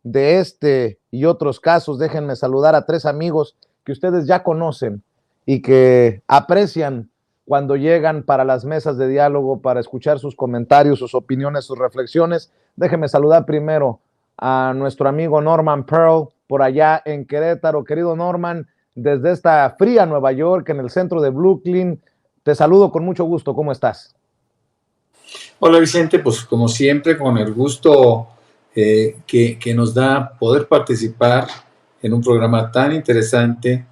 de este y otros casos, déjenme saludar a tres amigos que ustedes ya conocen y que aprecian cuando llegan para las mesas de diálogo, para escuchar sus comentarios, sus opiniones, sus reflexiones. Déjenme saludar primero a nuestro amigo Norman Pearl, por allá en Querétaro. Querido Norman, desde esta fría Nueva York, en el centro de Brooklyn, te saludo con mucho gusto. ¿Cómo estás? Hola Vicente, pues como siempre, con el gusto que nos da poder participar en un programa tan interesante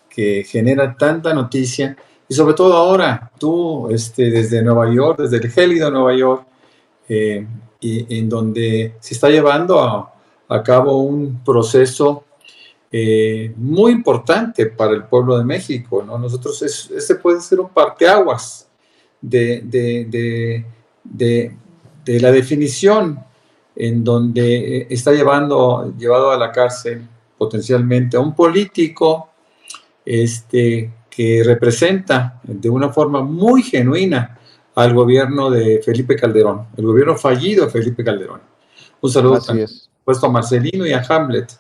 que genera tanta noticia, y sobre todo ahora, tú desde Nueva York, desde el gélido Nueva York, y en donde se está llevando a cabo un proceso muy importante para el pueblo de México, ¿no? Nosotros, este puede ser un parteaguas de la definición en donde está llevado a la cárcel potencialmente a un político que representa de una forma muy genuina al gobierno de Felipe Calderón, el gobierno fallido de Felipe Calderón. Un saludo también puesto a Marcelino y a Hamlet.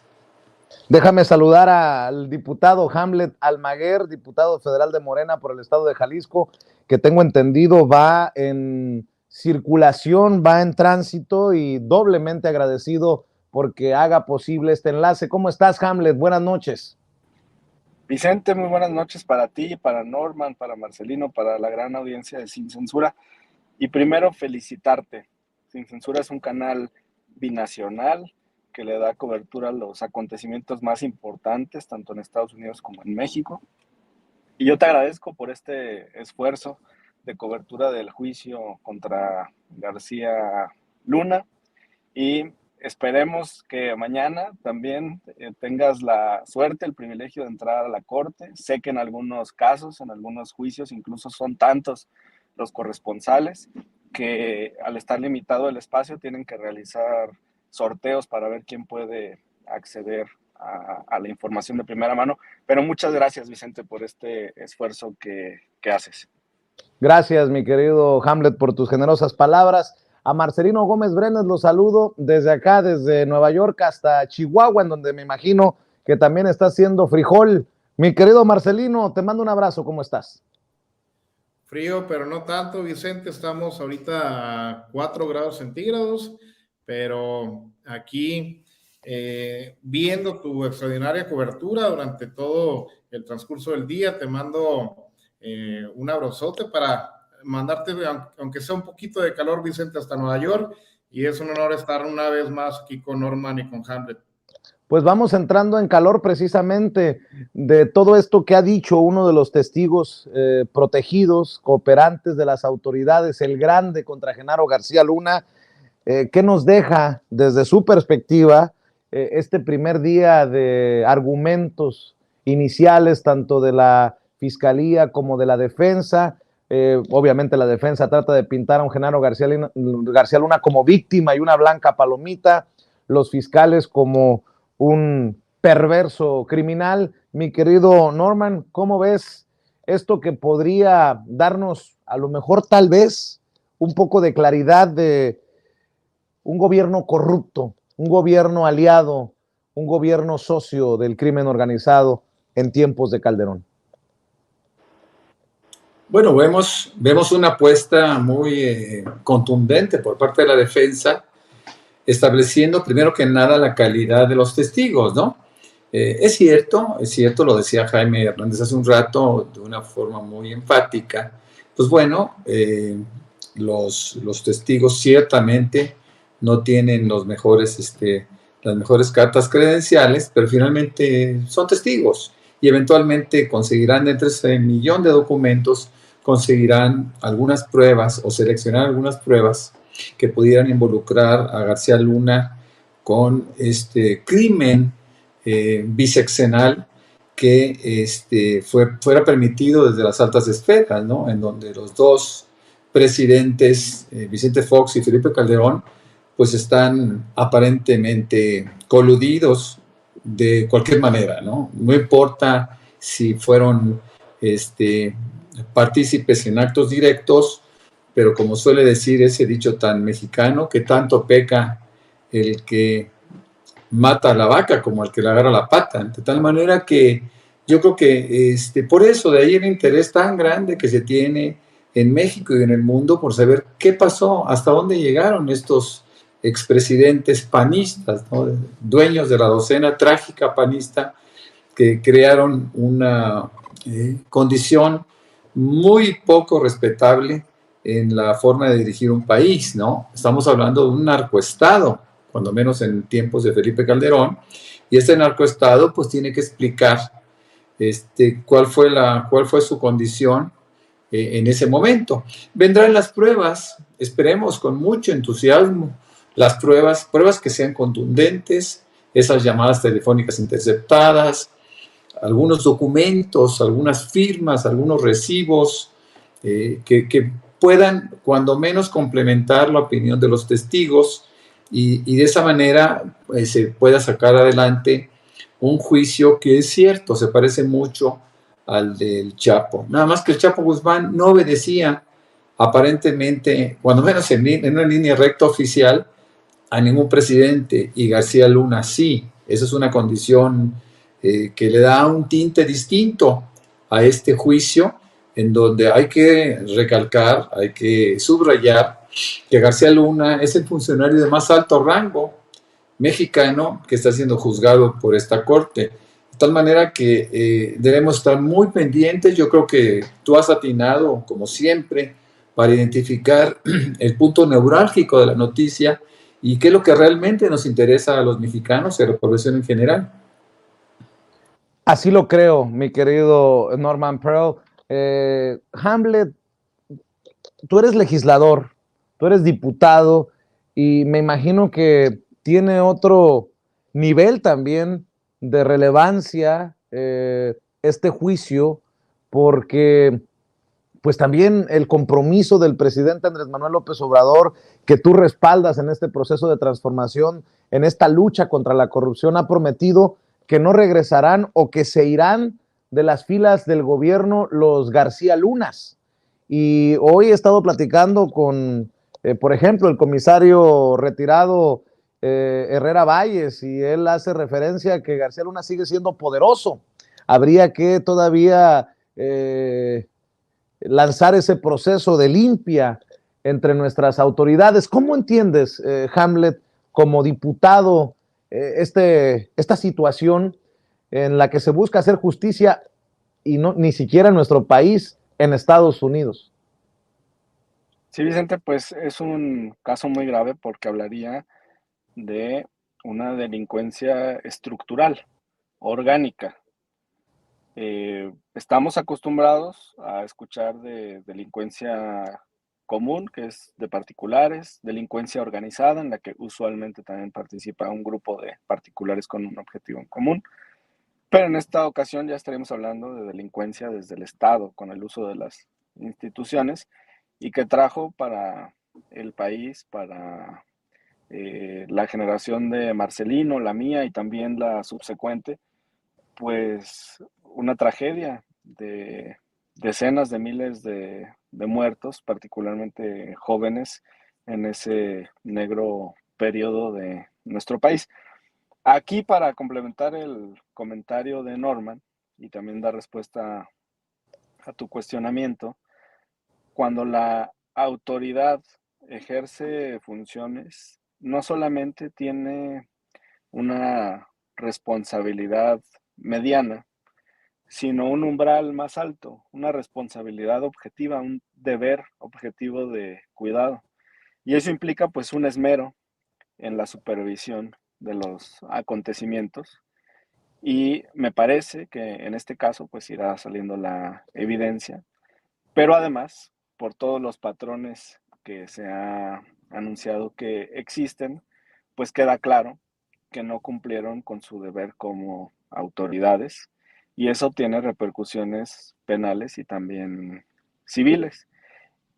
Déjame saludar al diputado Hamlet Almaguer, diputado federal de Morena por el estado de Jalisco, que tengo entendido va en circulación, va en tránsito, y doblemente agradecido porque haga posible este enlace. ¿Cómo estás, Hamlet? Buenas noches. Vicente, muy buenas noches para ti, para Norman, para Marcelino, para la gran audiencia de Sin Censura. Y primero felicitarte. Sin Censura es un canal binacional que le da cobertura a los acontecimientos más importantes, tanto en Estados Unidos como en México. Y yo te agradezco por este esfuerzo de cobertura del juicio contra García Luna, y esperemos que mañana también tengas la suerte, el privilegio de entrar a la corte. Sé que en algunos casos, en algunos juicios, incluso son tantos los corresponsales que al estar limitado el espacio tienen que realizar sorteos para ver quién puede acceder a la información de primera mano. Pero muchas gracias, Vicente, por este esfuerzo que haces. Gracias, mi querido Hamlet, por tus generosas palabras. A Marcelino Gómez Brenes lo saludo desde acá, desde Nueva York hasta Chihuahua, en donde me imagino que también está haciendo frijol. Mi querido Marcelino, te mando un abrazo. ¿Cómo estás? Frío, pero no tanto, Vicente. Estamos ahorita a 4 grados centígrados, pero aquí viendo tu extraordinaria cobertura durante todo el transcurso del día, te mando un abrazote para mandarte, aunque sea un poquito de calor, Vicente, hasta Nueva York, y es un honor estar una vez más aquí con Norman y con Hamlet. Pues vamos entrando en calor precisamente de todo esto que ha dicho uno de los testigos protegidos, cooperantes de las autoridades, el grande contra Genaro García Luna. ¿Qué nos deja desde su perspectiva este primer día de argumentos iniciales, tanto de la Fiscalía como de la defensa? Obviamente la defensa trata de pintar a un Genaro García Luna como víctima y una blanca palomita, los fiscales como un perverso criminal. Mi querido Norman, ¿cómo ves esto que podría darnos a lo mejor tal vez un poco de claridad de un gobierno corrupto, un gobierno aliado, un gobierno socio del crimen organizado en tiempos de Calderón? Bueno, vemos una apuesta muy contundente por parte de la defensa, estableciendo primero que nada la calidad de los testigos, ¿no? Es cierto, lo decía Jaime Hernández hace un rato de una forma muy enfática. Pues bueno, los testigos ciertamente no tienen las mejores cartas credenciales, pero finalmente son testigos y eventualmente conseguirán entre ese millón de documentos, conseguirán algunas pruebas o seleccionar algunas pruebas que pudieran involucrar a García Luna con este crimen bisexenal que fuera permitido desde las altas esferas, ¿no? En donde los dos presidentes, Vicente Fox y Felipe Calderón, pues están aparentemente coludidos de cualquier manera, ¿no? No importa si fueron partícipes en actos directos, pero como suele decir ese dicho tan mexicano, que tanto peca el que mata a la vaca como al que le agarra la pata, de tal manera que yo creo que por eso de ahí el interés tan grande que se tiene en México y en el mundo por saber qué pasó, hasta dónde llegaron estos expresidentes panistas, ¿no? Dueños de la docena trágica panista, que crearon una condición muy poco respetable en la forma de dirigir un país, ¿no? Estamos hablando de un narcoestado, cuando menos en tiempos de Felipe Calderón, y este narcoestado pues tiene que explicar cuál fue su condición en ese momento. Vendrán las pruebas, esperemos con mucho entusiasmo, las pruebas que sean contundentes, esas llamadas telefónicas interceptadas, algunos documentos, algunas firmas, algunos recibos que puedan cuando menos complementar la opinión de los testigos y de esa manera se pueda sacar adelante un juicio que es cierto, se parece mucho al del Chapo. Nada más que el Chapo Guzmán no obedecía aparentemente, cuando menos en una línea recta oficial, a ningún presidente, y García Luna sí. Esa es una condición que le da un tinte distinto a este juicio, en donde hay que recalcar, hay que subrayar que García Luna es el funcionario de más alto rango mexicano que está siendo juzgado por esta corte. De tal manera que debemos estar muy pendientes. Yo creo que tú has atinado, como siempre, para identificar el punto neurálgico de la noticia y qué es lo que realmente nos interesa a los mexicanos y a la población en general. Así lo creo, mi querido Norman Pearl. Hamlet, tú eres legislador, tú eres diputado y me imagino que tiene otro nivel también de relevancia este juicio, porque pues también el compromiso del presidente Andrés Manuel López Obrador, que tú respaldas en este proceso de transformación, en esta lucha contra la corrupción, ha prometido que no regresarán o que se irán de las filas del gobierno los García Lunas. Y hoy he estado platicando con, por ejemplo, el comisario retirado Herrera Valles, y él hace referencia a que García Luna sigue siendo poderoso. Habría que todavía lanzar ese proceso de limpia entre nuestras autoridades. ¿Cómo entiendes, Hamlet, como diputado, esta situación en la que se busca hacer justicia y no, ni siquiera en nuestro país, en Estados Unidos? Sí, Vicente, pues es un caso muy grave porque hablaría de una delincuencia estructural, orgánica. Estamos acostumbrados a escuchar de delincuencia común, que es de particulares, delincuencia organizada, en la que usualmente también participa un grupo de particulares con un objetivo en común. Pero en esta ocasión ya estaremos hablando de delincuencia desde el Estado, con el uso de las instituciones, y que trajo para el país, para la generación de Marcelino, la mía y también la subsecuente, pues una tragedia de decenas de miles de muertos, particularmente jóvenes, en ese negro periodo de nuestro país. Aquí, para complementar el comentario de Norman y también dar respuesta a tu cuestionamiento, cuando la autoridad ejerce funciones, no solamente tiene una responsabilidad mediana, sino un umbral más alto, una responsabilidad objetiva, un deber objetivo de cuidado. Y eso implica pues un esmero en la supervisión de los acontecimientos. Y me parece que en este caso pues irá saliendo la evidencia, pero además por todos los patrones que se ha anunciado que existen, pues queda claro que no cumplieron con su deber como autoridades, y eso tiene repercusiones penales y también civiles.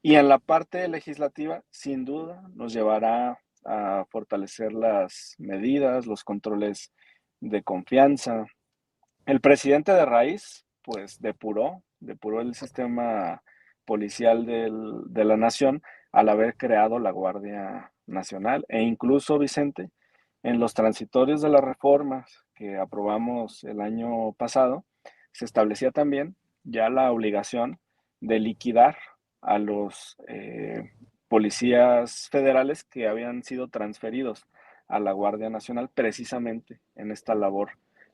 Y en la parte legislativa, sin duda, nos llevará a fortalecer las medidas, los controles de confianza. El presidente de raíz, pues depuró el sistema policial de la nación al haber creado la Guardia Nacional. E incluso, Vicente, En los transitorios de las reformas que aprobamos el año pasado, se establecía también ya la obligación de liquidar a los policías federales que habían sido transferidos a la Guardia Nacional precisamente en esta labor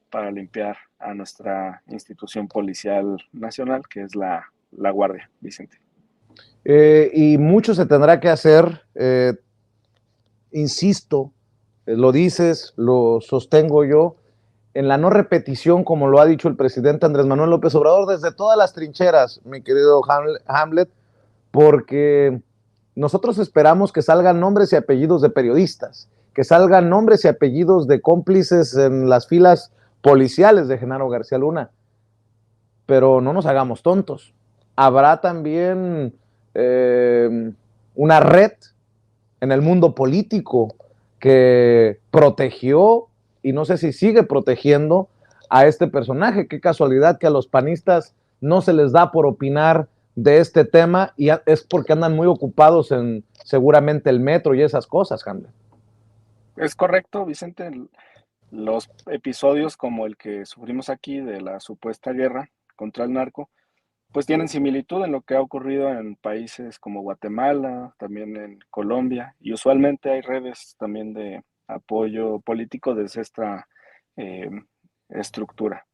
para limpiar a nuestra institución policial nacional, que es la Guardia, Vicente. Y mucho se tendrá que hacer, insisto, lo dices, lo sostengo yo, en la no repetición, como lo ha dicho el presidente Andrés Manuel López Obrador, desde todas las trincheras, mi querido Hamlet, porque nosotros esperamos que salgan nombres y apellidos de periodistas, que salgan nombres y apellidos de cómplices en las filas policiales de Genaro García Luna, pero no nos hagamos tontos. Habrá también una red en el mundo político que protegió y no sé si sigue protegiendo a este personaje. Qué casualidad que a los panistas no se les da por opinar de este tema y es porque andan muy ocupados en seguramente el metro y esas cosas, Hamlet. Es correcto, Vicente. Los episodios como el que sufrimos aquí de la supuesta guerra contra el narco, pues tienen similitud en lo que ha ocurrido en países como Guatemala, también en Colombia, y usualmente hay redes también de apoyo político desde esta eh, estructura.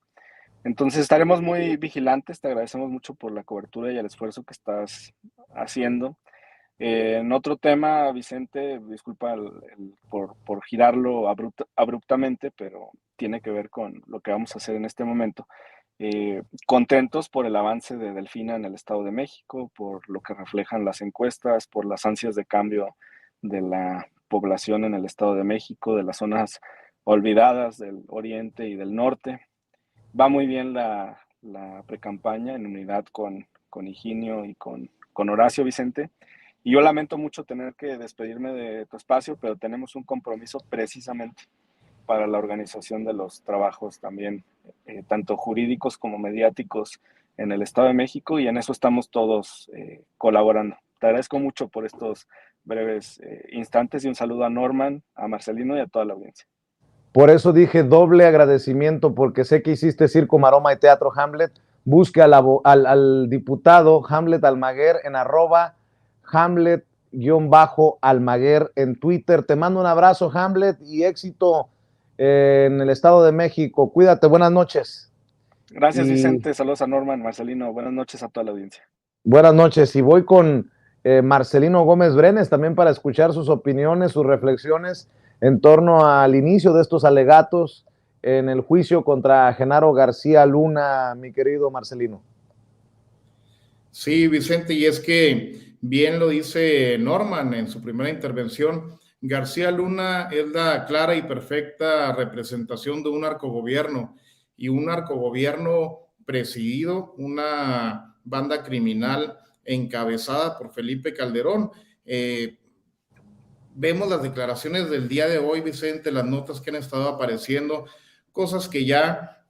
Entonces estaremos muy vigilantes, te agradecemos mucho por la cobertura y el esfuerzo que estás haciendo. En otro tema, Vicente, disculpa por girarlo abruptamente, pero tiene que ver con lo que vamos a hacer en este momento. Contentos por el avance de Delfina en el Estado de México, por lo que reflejan las encuestas, por las ansias de cambio de la población en el Estado de México, de las zonas olvidadas del oriente y del norte. Va muy bien la precampaña en unidad con Higinio y con Horacio, Vicente. Y yo lamento mucho tener que despedirme de tu espacio, pero tenemos un compromiso precisamente para la organización de los trabajos también, tanto jurídicos como mediáticos en el Estado de México, y en eso estamos todos colaborando. Te agradezco mucho por estos breves instantes y un saludo a Norman, a Marcelino y a toda la audiencia. Por eso dije doble agradecimiento, porque sé que hiciste circo, maroma y teatro, Hamlet. Busque al diputado Hamlet Almaguer en @Hamlet_Almaguer en Twitter. Te mando un abrazo, Hamlet, y éxito en el Estado de México. Cuídate, buenas noches. Gracias, Vicente. Saludos a Norman, Marcelino. Buenas noches a toda la audiencia. Buenas noches. Y voy con Marcelino Gómez Brenes también para escuchar sus opiniones, sus reflexiones en torno al inicio de estos alegatos en el juicio contra Genaro García Luna, mi querido Marcelino. Sí, Vicente, y es que bien lo dice Norman en su primera intervención, García Luna es la clara y perfecta representación de un narcogobierno, y un narcogobierno presidido, una banda criminal encabezada por Felipe Calderón. Vemos las declaraciones del día de hoy, Vicente, las notas que han estado apareciendo, cosas que ya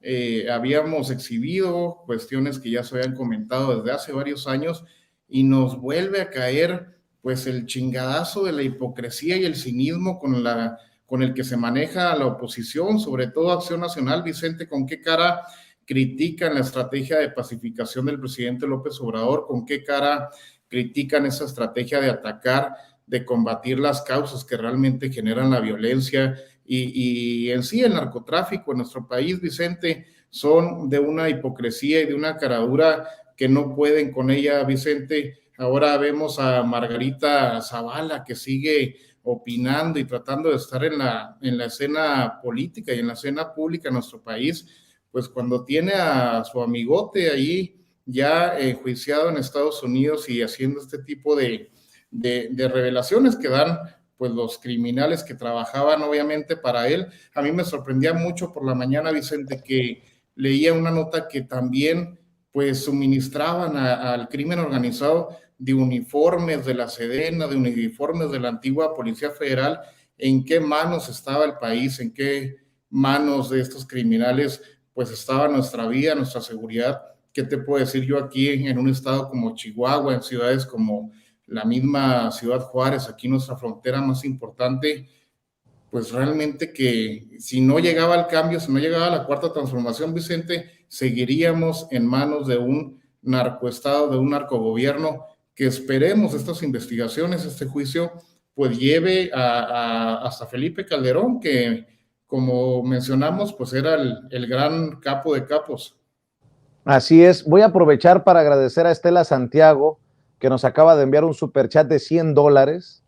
habíamos exhibido, cuestiones que ya se habían comentado desde hace varios años, y nos vuelve a caer pues el chingadazo de la hipocresía y el cinismo con el que se maneja la oposición, sobre todo Acción Nacional. Vicente, ¿con qué cara critican la estrategia de pacificación del presidente López Obrador? ¿Con qué cara critican esa estrategia de atacar, de combatir las causas que realmente generan la violencia y en sí el narcotráfico en nuestro país, Vicente? Son de una hipocresía y de una caradura que no pueden con ella, Vicente. Ahora vemos a Margarita Zavala, que sigue opinando y tratando de estar en la escena política y en la escena pública en nuestro país, pues cuando tiene a su amigote ahí ya enjuiciado en Estados Unidos y haciendo este tipo de revelaciones que dan pues los criminales que trabajaban obviamente para él. A mí me sorprendía mucho por la mañana, Vicente, que leía una nota que también pues suministraban al crimen organizado de uniformes de la Sedena, de uniformes de la antigua Policía Federal. ¿En qué manos estaba el país? ¿En qué manos de estos criminales pues estaba nuestra vida, nuestra seguridad? ¿Qué te puedo decir yo aquí en un estado como Chihuahua, en ciudades como la misma Ciudad Juárez, aquí nuestra frontera más importante? pues realmente que si no llegaba el cambio, si no llegaba la cuarta transformación, Vicente, seguiríamos en manos de un narcoestado, de un narcogobierno, que esperemos estas investigaciones, este juicio, pues lleve hasta Felipe Calderón, que como mencionamos, pues era el gran capo de capos. Así es. Voy a aprovechar para agradecer a Estela Santiago, que nos acaba de enviar un superchat de $100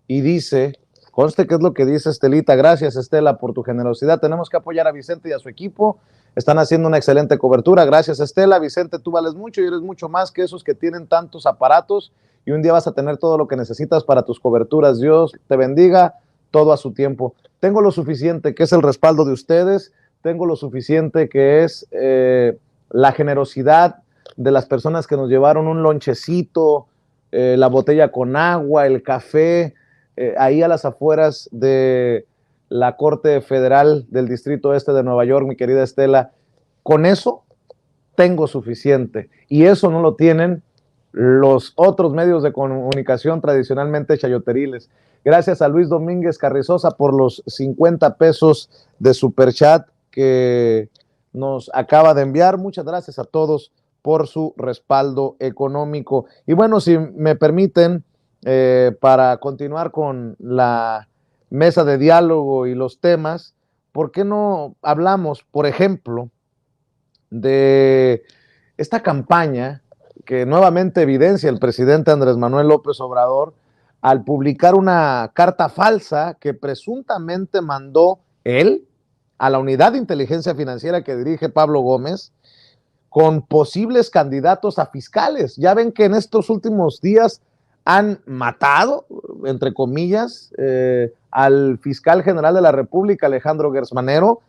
y dice, conste qué es lo que dice Estelita: gracias, Estela, por tu generosidad. Tenemos que apoyar a Vicente y a su equipo. Están haciendo una excelente cobertura. Gracias, Estela. Vicente, tú vales mucho y eres mucho más que esos que tienen tantos aparatos, y un día vas a tener todo lo que necesitas para tus coberturas. Dios te bendiga, todo a su tiempo. Tengo lo suficiente, que es el respaldo de ustedes. Tengo lo suficiente, que es la generosidad de las personas que nos llevaron un lonchecito, la botella con agua, el café, ahí a las afueras de la Corte Federal del Distrito Este de Nueva York, mi querida Estela. Con eso tengo suficiente, y eso no lo tienen los otros medios de comunicación tradicionalmente chayoteriles. Gracias a Luis Domínguez Carrizosa por los 50 pesos de superchat que nos acaba de enviar. Muchas gracias a todos por su respaldo económico. Y bueno, si me permiten, para continuar con la mesa de diálogo y los temas, ¿por qué no hablamos, por ejemplo, de esta campaña que nuevamente evidencia el presidente Andrés Manuel López Obrador al publicar una carta falsa que presuntamente mandó él a la unidad de inteligencia financiera que dirige Pablo Gómez, con posibles candidatos a fiscales? Ya ven que en estos últimos días han matado, entre comillas, al fiscal general de la República, Alejandro Gersmanero.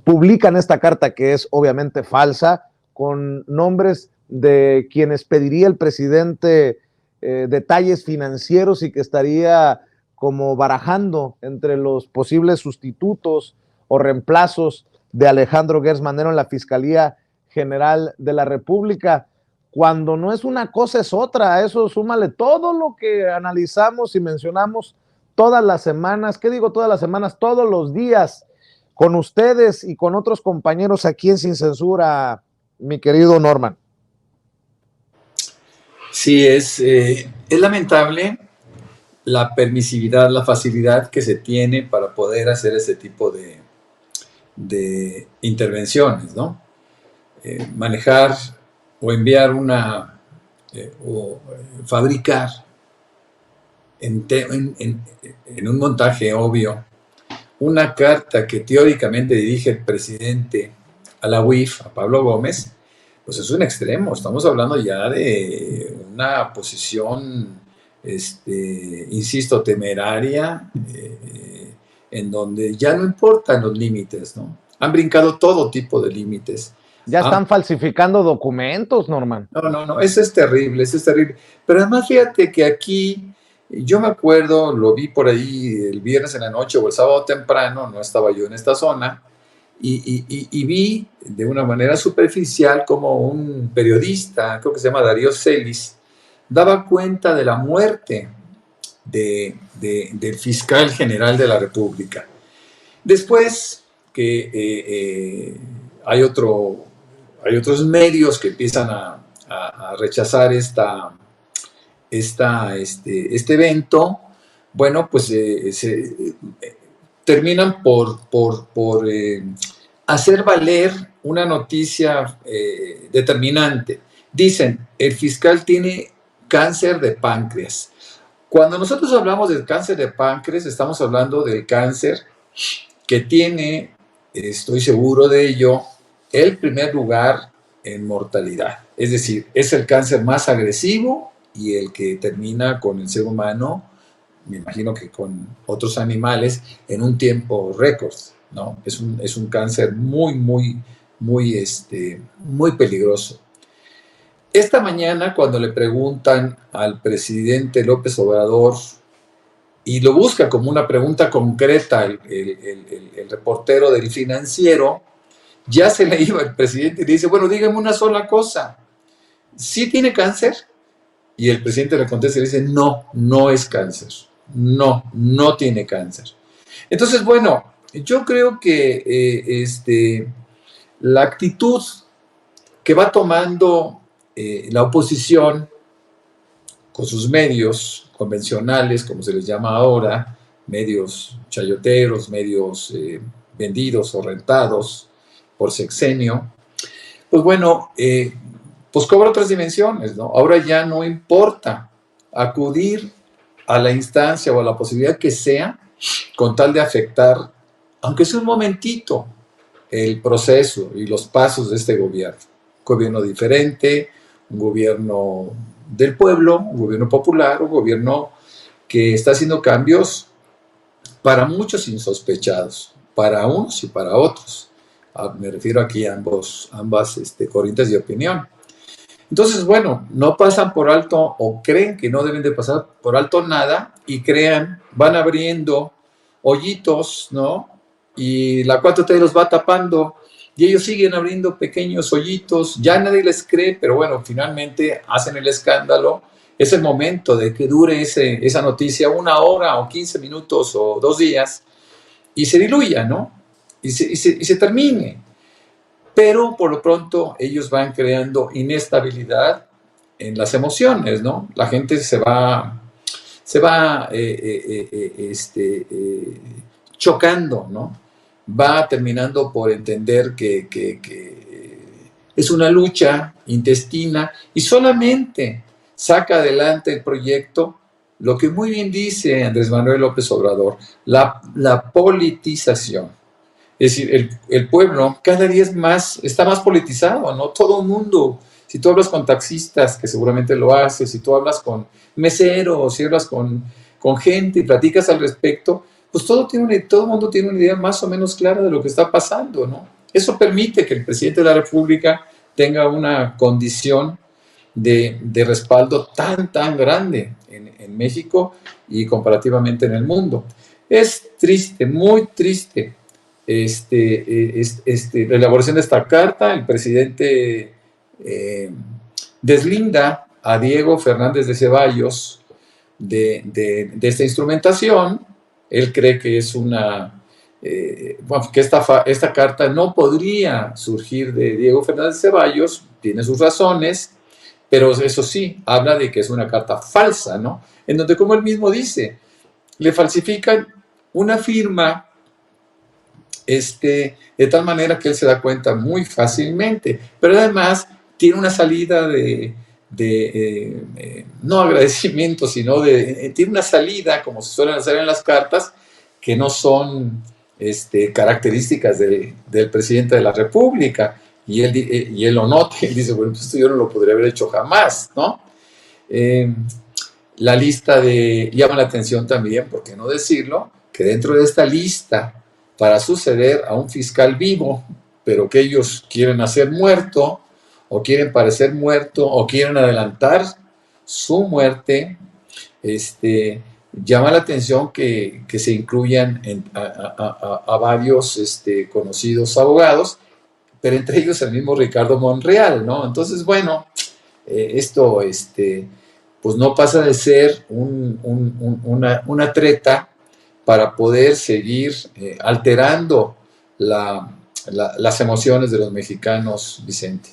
Publican esta carta, que es obviamente falsa, con nombres de quienes pediría el presidente detalles financieros, y que estaría como barajando entre los posibles sustitutos o reemplazos de Alejandro Gersmanero en la Fiscalía General de la República. Cuando no es una cosa, es otra. A eso súmale todo lo que analizamos y mencionamos todas las semanas. ¿Qué digo todas las semanas? Todos los días, con ustedes y con otros compañeros aquí en Sin Censura, mi querido Norman. Sí, es lamentable la permisividad, la facilidad que se tiene para poder hacer ese tipo de intervenciones, ¿no? Manejar o enviar o fabricar en un montaje obvio una carta que teóricamente dirige el presidente a la UIF, a Pablo Gómez, pues es un extremo. Estamos hablando ya de una posición, insisto, temeraria, en donde ya no importan los límites, ¿no? Han brincado todo tipo de límites. Ya están falsificando documentos, Norman. No, eso es terrible, eso es terrible. Pero además, fíjate que aquí, yo me acuerdo, lo vi por ahí el viernes en la noche o el sábado temprano, no estaba yo en esta zona, y vi de una manera superficial como un periodista, creo que se llama Darío Celis, daba cuenta de la muerte del fiscal general de la República. Después que hay otros medios que empiezan a rechazar este evento, bueno, pues terminan por hacer valer una noticia determinante. Dicen, el fiscal tiene cáncer de páncreas. Cuando nosotros hablamos del cáncer de páncreas, estamos hablando del cáncer que tiene, estoy seguro de ello, el primer lugar en mortalidad. Es decir, es el cáncer más agresivo y el que termina con el ser humano, me imagino que con otros animales, en un tiempo récord, ¿no? Es un cáncer muy peligroso. Esta mañana, cuando le preguntan al presidente López Obrador, y lo busca como una pregunta concreta el reportero del Financiero, ya se le iba el presidente y le dice, bueno, dígame una sola cosa, ¿sí tiene cáncer? Y el presidente le contesta y le dice, no es cáncer, no tiene cáncer. Entonces, bueno, yo creo que la actitud que va tomando la oposición con sus medios convencionales, como se les llama ahora, medios chayoteros, medios vendidos o rentados por sexenio, pues bueno, pues cobra otras dimensiones, ¿no? Ahora ya no importa acudir a la instancia o a la posibilidad que sea con tal de afectar, aunque sea un momentito, el proceso y los pasos de este gobierno. Un gobierno diferente, un gobierno del pueblo, un gobierno popular, un gobierno que está haciendo cambios para muchos insospechados, para unos y para otros. Me refiero aquí a ambas corrientes de opinión. Entonces, bueno, no pasan por alto o creen que no deben de pasar por alto nada y van abriendo hoyitos, ¿no? Y la 4T los va tapando y ellos siguen abriendo pequeños hoyitos, ya nadie les cree, pero bueno, finalmente hacen el escándalo. Es el momento de que dure esa noticia 1 hora o 15 minutos o 2 días y se diluya, ¿no? Y se termine. Pero por lo pronto ellos van creando inestabilidad en las emociones, ¿no? La gente se va chocando, ¿no? Va terminando por entender que es una lucha intestina y solamente saca adelante el proyecto lo que muy bien dice Andrés Manuel López Obrador, la politización. Es decir, el pueblo cada día está más politizado, ¿no? Todo el mundo, si tú hablas con taxistas, que seguramente lo haces, si tú hablas con meseros, si hablas con gente y platicas al respecto, pues todo el mundo tiene una idea más o menos clara de lo que está pasando, ¿no? Eso permite que el presidente de la República tenga una condición de respaldo tan grande en México y comparativamente en el mundo. Es triste, muy triste, la elaboración de esta carta. El presidente deslinda a Diego Fernández de Ceballos de esta instrumentación. Él cree que es que esta carta no podría surgir de Diego Fernández de Ceballos, tiene sus razones, pero eso sí, habla de que es una carta falsa, ¿no? En donde, como él mismo dice, le falsifican una firma de tal manera que él se da cuenta muy fácilmente, pero además tiene una salida no agradecimiento, sino tiene una salida, como se suelen hacer en las cartas, que no son características del presidente de la República, y él lo nota, y él dice, bueno, pues esto yo no lo podría haber hecho jamás, ¿no? La lista llama la atención también, ¿por qué no decirlo?, que dentro de esta lista para suceder a un fiscal vivo, pero que ellos quieren hacer muerto, o quieren parecer muerto, o quieren adelantar su muerte, llama la atención que se incluyan a varios conocidos abogados, pero entre ellos el mismo Ricardo Monreal, ¿no? Entonces, bueno, esto pues no pasa de ser una treta para poder seguir alterando las emociones de los mexicanos, Vicente.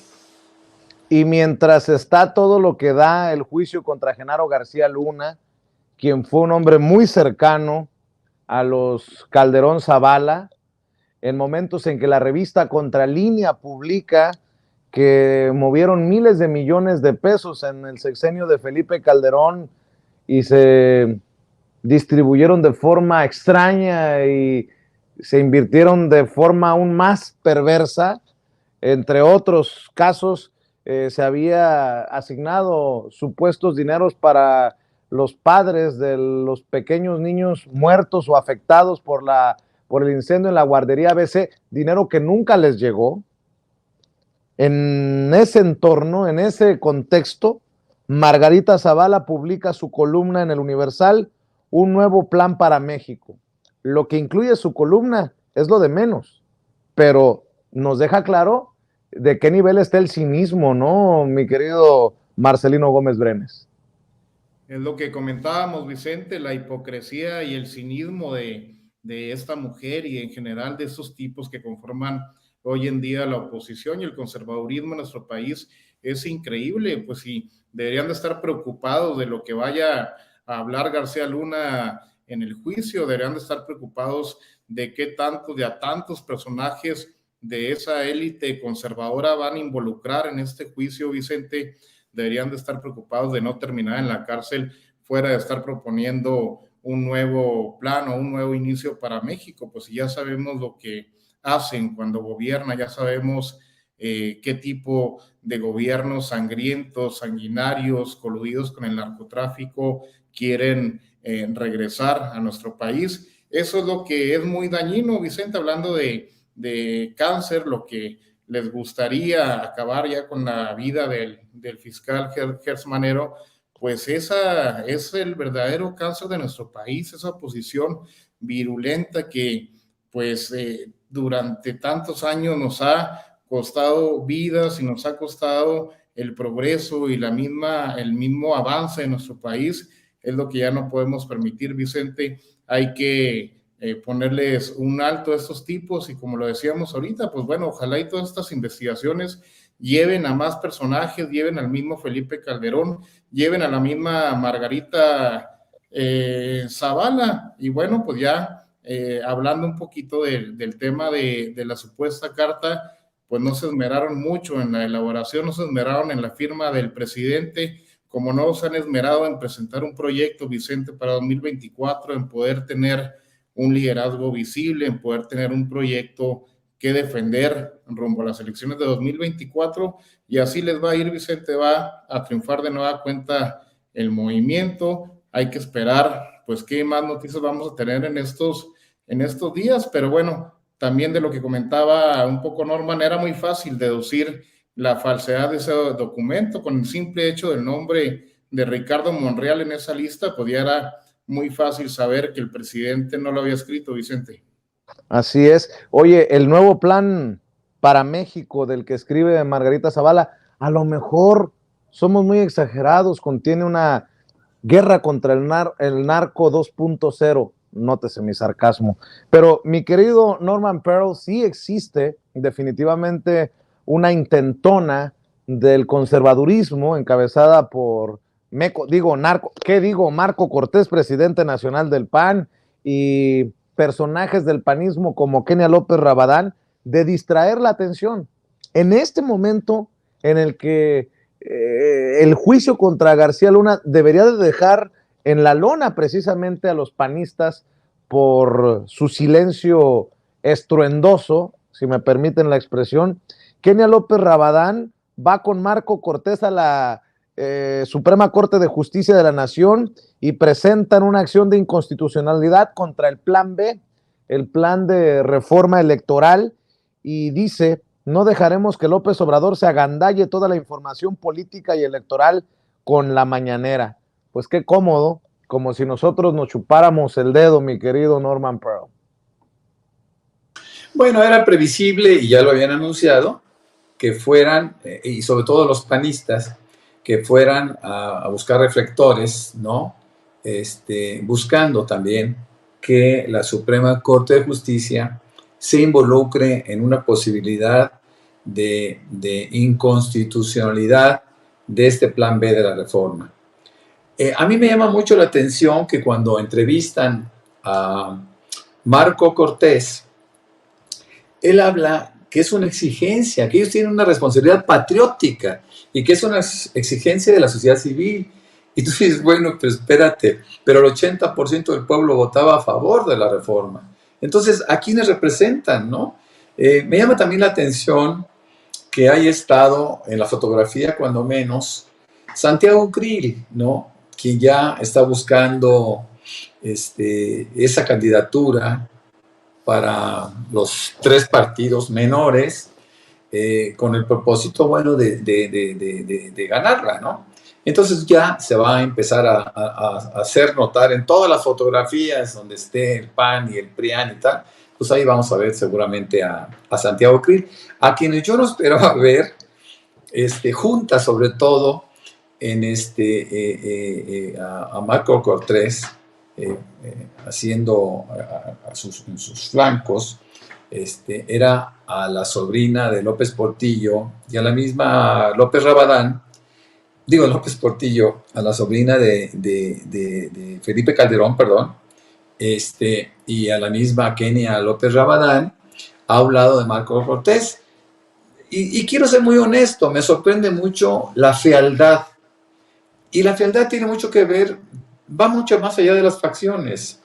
Y mientras está todo lo que da el juicio contra Genaro García Luna, quien fue un hombre muy cercano a los Calderón Zavala, en momentos en que la revista Contralínea publica que movieron miles de millones de pesos en el sexenio de Felipe Calderón y se distribuyeron de forma extraña y se invirtieron de forma aún más perversa. Entre otros casos, se había asignado supuestos dineros para los padres de los pequeños niños muertos o afectados por el incendio en la guardería ABC, dinero que nunca les llegó. En ese entorno, en ese contexto, Margarita Zavala publica su columna en el Universal, Un nuevo plan para México. Lo que incluye su columna es lo de menos, pero nos deja claro de qué nivel está el cinismo, ¿no, mi querido Marcelino Gómez Brenes? Es lo que comentábamos, Vicente, la hipocresía y el cinismo de esta mujer y en general de esos tipos que conforman hoy en día la oposición y el conservadurismo en nuestro país es increíble. Pues sí, deberían de estar preocupados de lo que vaya a hablar García Luna en el juicio, deberían de estar preocupados de qué tanto, de a tantos personajes de esa élite conservadora van a involucrar en este juicio, Vicente. Deberían de estar preocupados de no terminar en la cárcel, fuera de estar proponiendo un nuevo plan o un nuevo inicio para México. Pues ya sabemos lo que hacen cuando gobiernan, ya sabemos qué tipo de gobiernos sangrientos, sanguinarios, coludidos con el narcotráfico quieren regresar a nuestro país. Eso es lo que es muy dañino, Vicente, hablando de cáncer, lo que les gustaría acabar ya con la vida del fiscal Gers Manero, pues esa es el verdadero cáncer de nuestro país, esa oposición virulenta que pues durante tantos años nos ha costado vidas y nos ha costado el progreso y el mismo avance de nuestro país. Es lo que ya no podemos permitir, Vicente. Hay que ponerles un alto a estos tipos y como lo decíamos ahorita, pues bueno, ojalá y todas estas investigaciones lleven a más personajes, lleven al mismo Felipe Calderón, lleven a la misma Margarita Zavala y bueno, pues ya hablando un poquito del tema de la supuesta carta, pues no se esmeraron mucho en la elaboración, no se esmeraron en la firma del presidente, como no se han esmerado en presentar un proyecto, Vicente, para 2024, en poder tener un liderazgo visible, en poder tener un proyecto que defender rumbo a las elecciones de 2024, y así les va a ir, Vicente, va a triunfar de nueva cuenta el movimiento. Hay que esperar, pues, qué más noticias vamos a tener en estos días, pero bueno, también de lo que comentaba un poco Norman, era muy fácil deducir la falsedad de ese documento con el simple hecho del nombre de Ricardo Monreal en esa lista, pues ya era muy fácil saber que el presidente no lo había escrito, Vicente. Así es. Oye, el nuevo plan para México del que escribe Margarita Zavala, a lo mejor somos muy exagerados, contiene una guerra contra el narco 2.0, nótese mi sarcasmo. Pero mi querido Norman Pearl, sí existe definitivamente una intentona del conservadurismo encabezada por Marco Cortés, presidente nacional del PAN, y personajes del panismo como Kenia López Rabadán, de distraer la atención. En este momento en el que el juicio contra García Luna debería de dejar en la lona precisamente a los panistas por su silencio estruendoso, si me permiten la expresión, Kenia López Rabadán va con Marco Cortés a la Suprema Corte de Justicia de la Nación y presentan una acción de inconstitucionalidad contra el Plan B, el plan de reforma electoral, y dice: no dejaremos que López Obrador se agandalle toda la información política y electoral con la mañanera. Pues qué cómodo, como si nosotros nos chupáramos el dedo, mi querido Norman Pearl. Bueno, era previsible y ya lo habían anunciado, que fueran, y sobre todo los panistas, que fueran a buscar reflectores, ¿no? Buscando también que la Suprema Corte de Justicia se involucre en una posibilidad de inconstitucionalidad de este plan B de la reforma. A mí me llama mucho la atención que cuando entrevistan a Marco Cortés, él habla que es una exigencia, que ellos tienen una responsabilidad patriótica y que es una exigencia de la sociedad civil. Y tú dices, bueno, pues espérate, pero el 80% del pueblo votaba a favor de la reforma. Entonces, ¿a quiénes representan, no? Me llama también la atención que haya estado en la fotografía, cuando menos, Santiago Krill, ¿no? Quien ya está buscando esa candidatura para los 3 partidos menores, con el propósito, bueno, de ganarla, ¿no? Entonces ya se va a empezar a hacer notar en todas las fotografías donde esté el PAN y el PRIAN y tal, pues ahí vamos a ver seguramente a Santiago Krill, a quienes yo no esperaba ver juntas, sobre todo a Marco Cortés, haciendo en sus flancos, era a la sobrina de López Portillo y a la misma López Rabadán, López Portillo, a la sobrina de Felipe Calderón, perdón, y a la misma Kenia López Rabadán, ha hablado de Marco Cortés. Y quiero ser muy honesto, me sorprende mucho la fealdad. Y la fealdad tiene mucho que ver, va mucho más allá de las facciones.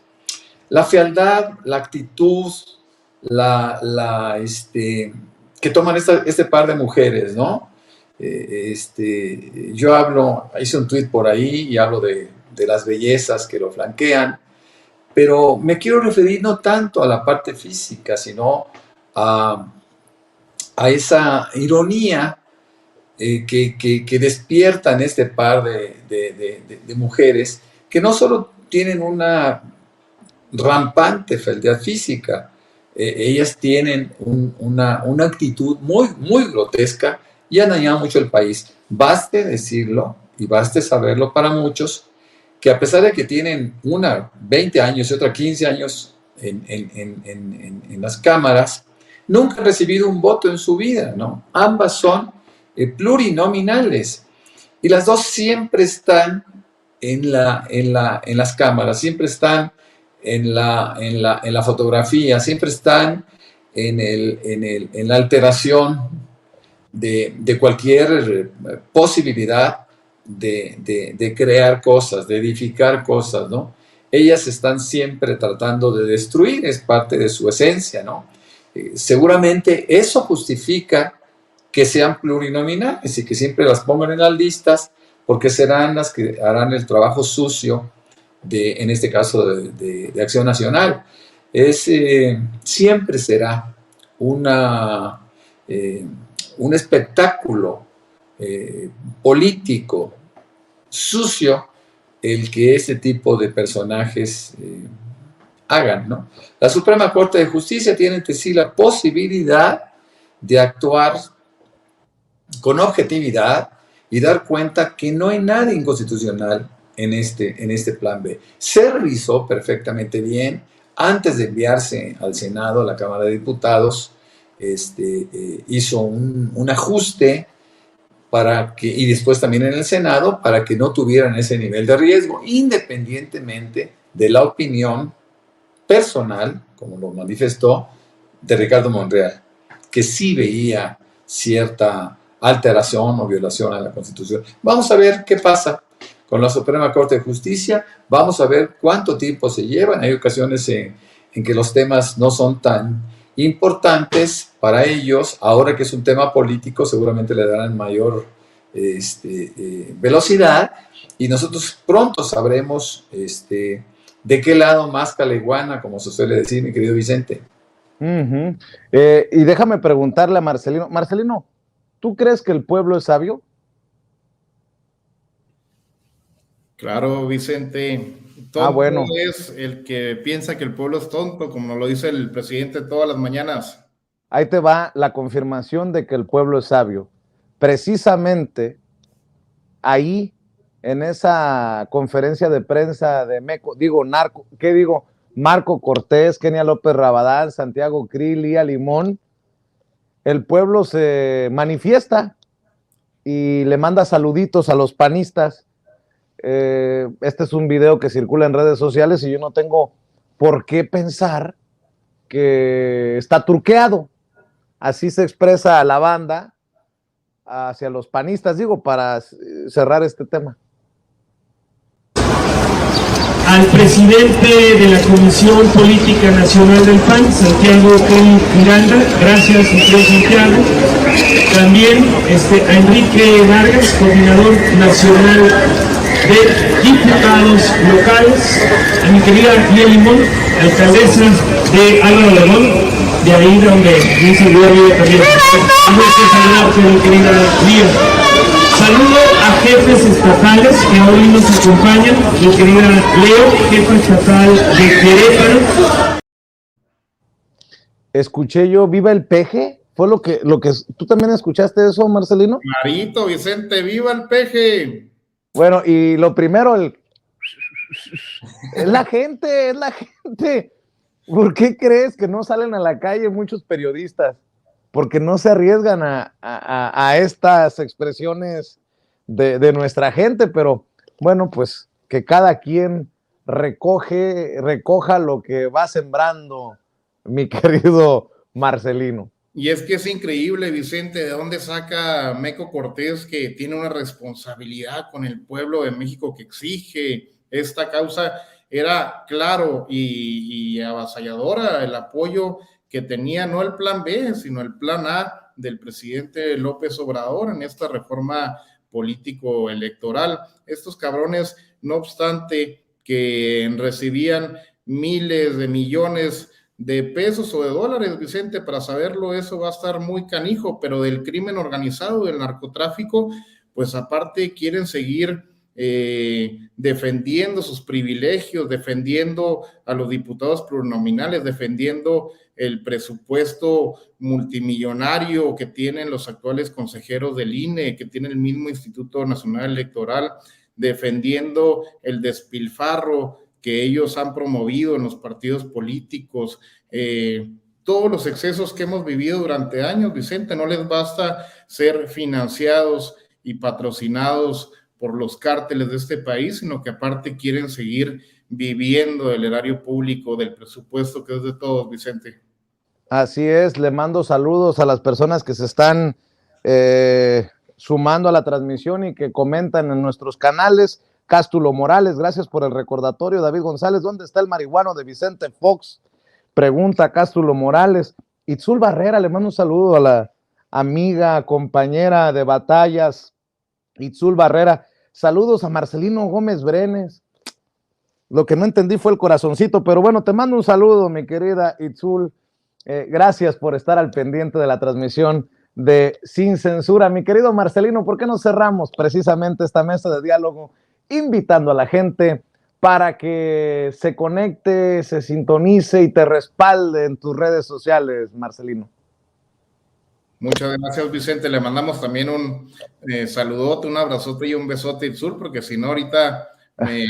La fealdad, la actitud, que toman este par de mujeres, ¿no? Yo hice un tuit por ahí y hablo de las bellezas que lo flanquean, pero me quiero referir no tanto a la parte física, sino a esa ironía que despiertan este par de mujeres que no solo tienen una rampante fealdad física, ellas tienen una actitud muy, muy grotesca y han dañado mucho el país. Baste decirlo y baste saberlo para muchos, que a pesar de que tienen una 20 años y otra 15 años en las cámaras, nunca han recibido un voto en su vida, ¿no? Ambas son plurinominales y las dos siempre están en las cámaras, siempre están en la fotografía, siempre están en la alteración de cualquier posibilidad de crear cosas, de edificar cosas, ¿no? Ellas están siempre tratando de destruir, es parte de su esencia, ¿no? Seguramente eso justifica que sean plurinominales y que siempre las pongan en las listas, porque serán las que harán el trabajo sucio en este caso de Acción Nacional. Siempre será un espectáculo político sucio el que este tipo de personajes hagan, ¿no? La Suprema Corte de Justicia tiene ante sí la posibilidad de actuar con objetividad y dar cuenta que no hay nada inconstitucional en este plan B. Se revisó perfectamente bien antes de enviarse al Senado, a la Cámara de Diputados, hizo un ajuste y después también en el Senado para que no tuvieran ese nivel de riesgo, independientemente de la opinión personal, como lo manifestó, de Ricardo Monreal, que sí veía cierta alteración o violación a la Constitución. Vamos a ver qué pasa con la Suprema Corte de Justicia, vamos a ver cuánto tiempo se llevan. Hay ocasiones en que los temas no son tan importantes para ellos. Ahora que es un tema político, seguramente le darán mayor velocidad y nosotros pronto sabremos de qué lado más caleguana, como se suele decir, mi querido Vicente. Y déjame preguntarle a Marcelino. Marcelino, ¿tú crees que el pueblo es sabio? Claro, Vicente. Tonto bueno. es el que piensa que el pueblo es tonto, como nos lo dice el presidente todas las mañanas. Ahí te va la confirmación de que el pueblo es sabio. Precisamente ahí, en esa conferencia de prensa de Marco Cortés, Kenia López Rabadán, Santiago Krill, Lía Limón, el pueblo se manifiesta y le manda saluditos a los panistas. Este es un video que circula en redes sociales y yo no tengo por qué pensar que está truqueado. Así se expresa la banda hacia los panistas, para cerrar este tema. Al presidente de la Comisión Política Nacional del PAN, Santiago Krill Miranda, gracias, señor Santiago. También a Enrique Vargas, coordinador nacional de diputados locales, a mi querida Lía Limón, alcaldesa de Álvaro Obregón, de ahí donde mi servidor vive también. Un gusto saludarte, mi querida Lía. Saludo a jefes estatales que hoy nos acompañan, mi querida Leo, jefa estatal de Querétaro. Escuché yo, viva el peje. ¿Fue lo que tú también escuchaste eso, Marcelino? Clarito, Vicente, viva el peje. Bueno, y lo primero, es la gente, es la gente. ¿Por qué crees que no salen a la calle muchos periodistas? Porque no se arriesgan a estas expresiones de nuestra gente, pero bueno, pues que cada quien recoja lo que va sembrando, mi querido Marcelino. Y es que es increíble, Vicente, de dónde saca Meco Cortés, que tiene una responsabilidad con el pueblo de México que exige esta causa. Era claro y avasalladora el apoyo que tenía, no el plan B, sino el plan A del presidente López Obrador en esta reforma político-electoral. Estos cabrones, no obstante que recibían miles de millones de pesos o de dólares, Vicente, para saberlo, eso va a estar muy canijo, pero del crimen organizado, del narcotráfico, pues aparte quieren seguir defendiendo sus privilegios, defendiendo a los diputados plurinominales, defendiendo el presupuesto multimillonario que tienen los actuales consejeros del INE, que tiene el mismo Instituto Nacional Electoral, defendiendo el despilfarro que ellos han promovido en los partidos políticos, todos los excesos que hemos vivido durante años, Vicente. No les basta ser financiados y patrocinados por los cárteles de este país, sino que aparte quieren seguir viviendo del erario público, del presupuesto que es de todos, Vicente. Así es, le mando saludos a las personas que se están sumando a la transmisión y que comentan en nuestros canales. Cástulo Morales, gracias por el recordatorio. David González, ¿dónde está el marihuano de Vicente Fox? Pregunta Cástulo Morales. Itzul Barrera, le mando un saludo a la amiga, compañera de batallas, Itzul Barrera. Saludos a Marcelino Gómez Brenes. Lo que no entendí fue el corazoncito, pero bueno, te mando un saludo, mi querida Itzul. Gracias por estar al pendiente de la transmisión de Sin Censura. Mi querido Marcelino, ¿por qué no cerramos precisamente esta mesa de diálogo invitando a la gente para que se conecte, se sintonice y te respalde en tus redes sociales, Marcelino? Muchas gracias, Vicente. Le mandamos también un saludote, un abrazote y un besote, Itzul, porque si no ahorita me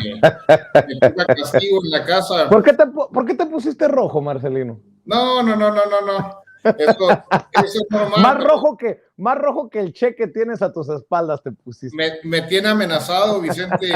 toca castigo en la casa. ¿Por qué te pusiste rojo, Marcelino? No. Eso es normal. Más rojo que el cheque tienes a tus espaldas te pusiste. Me tiene amenazado, Vicente.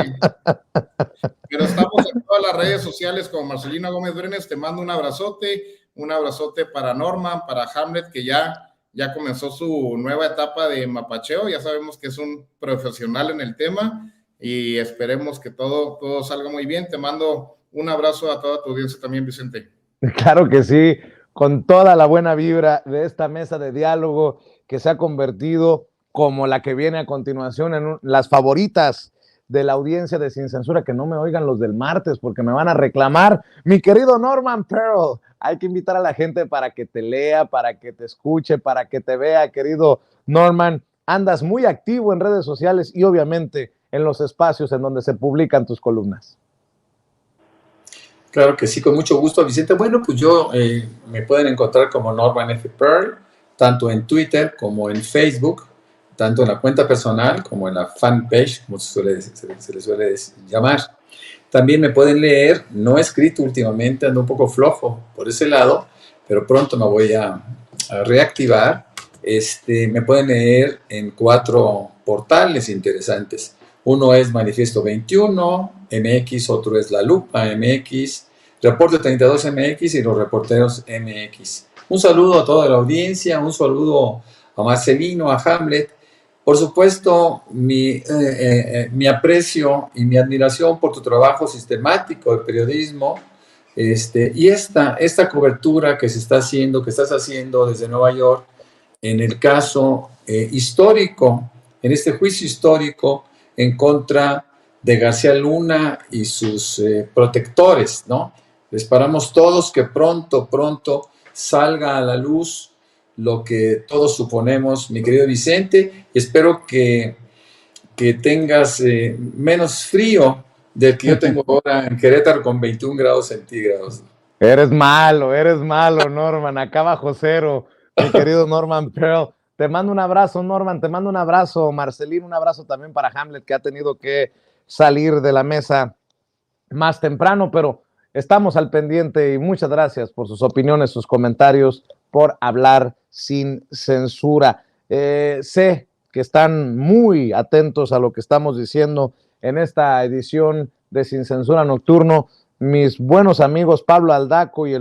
Pero estamos en todas las redes sociales como Marcelino Gómez Brenes. Te mando un abrazote para Norman, para Hamlet, que ya comenzó su nueva etapa de mapacheo. Ya sabemos que es un profesional en el tema y esperemos que todo salga muy bien. Te mando un abrazo a toda tu audiencia también, Vicente. Claro que sí, con toda la buena vibra de esta mesa de diálogo que se ha convertido como la que viene a continuación en las favoritas de la audiencia de Sin Censura. Que no me oigan los del martes porque me van a reclamar. Mi querido Norman Pearl, hay que invitar a la gente para que te lea, para que te escuche, para que te vea, querido Norman. Andas muy activo en redes sociales y obviamente en los espacios en donde se publican tus columnas. Claro que sí, con mucho gusto, Vicente. Bueno, pues me pueden encontrar como Norman F. Pearl, tanto en Twitter como en Facebook, tanto en la cuenta personal como en la fanpage, como se le suele llamar. También me pueden leer, no he escrito últimamente, ando un poco flojo por ese lado, pero pronto me voy a reactivar. Me pueden leer en 4 portales interesantes. Uno es Manifiesto 21 MX, otro es La Lupa MX, Reporte 32 MX y Los Reporteros MX. Un saludo a toda la audiencia, un saludo a Marcelino, a Hamlet. Por supuesto, mi aprecio y mi admiración por tu trabajo sistemático de periodismo y esta cobertura que estás haciendo desde Nueva York en el caso histórico, en este juicio histórico en contra de García Luna y sus protectores, ¿no? Esperamos todos que pronto salga a la luz lo que todos suponemos, mi querido Vicente, y espero que tengas menos frío del que yo tengo ahora en Querétaro con 21 grados centígrados. Eres malo, Norman, acá bajo cero, mi querido Norman Pearl. Te mando un abrazo, Norman, te mando un abrazo, Marcelino, un abrazo también para Hamlet, que ha tenido que salir de la mesa más temprano, pero estamos al pendiente y muchas gracias por sus opiniones, sus comentarios, por hablar sin censura. Sé que están muy atentos a lo que estamos diciendo en esta edición de Sin Censura Nocturno, mis buenos amigos Pablo Aldaco y el